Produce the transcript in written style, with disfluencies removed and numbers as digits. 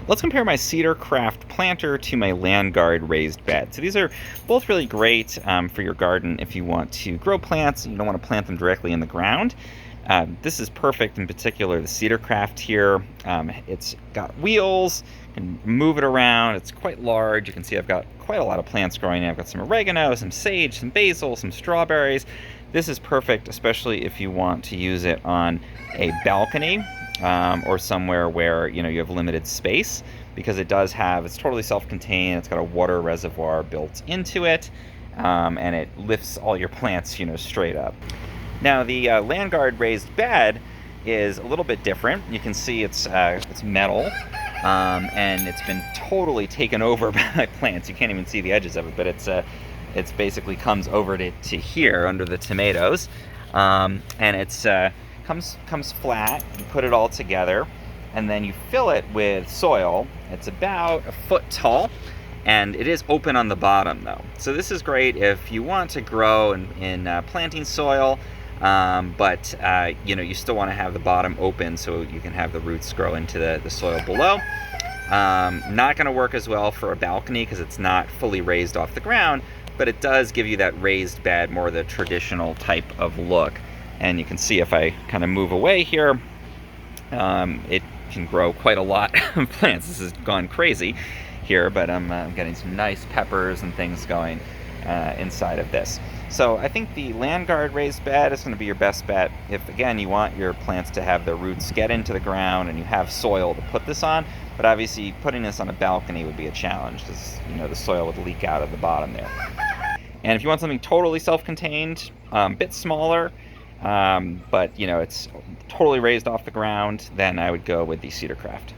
Let's compare my Cedarcraft planter to my Landguard raised bed. So these are both really great for your garden if you want to grow plants and you don't want to plant them directly in the ground. This is perfect, in particular the Cedarcraft here. It's got wheels, you can move it around, it's quite large. You can see I've got quite a lot of plants growing in. I've got some oregano, some sage, some basil, some strawberries. This is perfect, especially if you want to use it on a balcony or somewhere where you have limited space, because it's totally self-contained. It's got a water reservoir built into it, and it lifts all your plants straight up. Now the Landguard raised bed is a little bit different. You can see it's metal, and it's been totally taken over by my plants. You can't even see the edges of it, but it's basically comes over to here under the tomatoes, and it's comes flat. You put it all together, and then you fill it with soil. It's about a foot tall, and it is open on the bottom though. So this is great if you want to grow in planting soil, but you still want to have the bottom open so you can have the roots grow into the soil below. Not going to work as well for a balcony because it's not fully raised off the ground, but it does give you that raised bed, more the traditional type of look. And you can see if I kind of move away here, it can grow quite a lot of plants. This has gone crazy here, but I'm getting some nice peppers and things going inside of this. So I think the Landguard raised bed is going to be your best bet if, again, you want your plants to have their roots get into the ground and you have soil to put this on. But obviously putting this on a balcony would be a challenge because the soil would leak out of the bottom there. And if you want something totally self-contained, a bit smaller, but it's totally raised off the ground, then I would go with the Cedarcraft.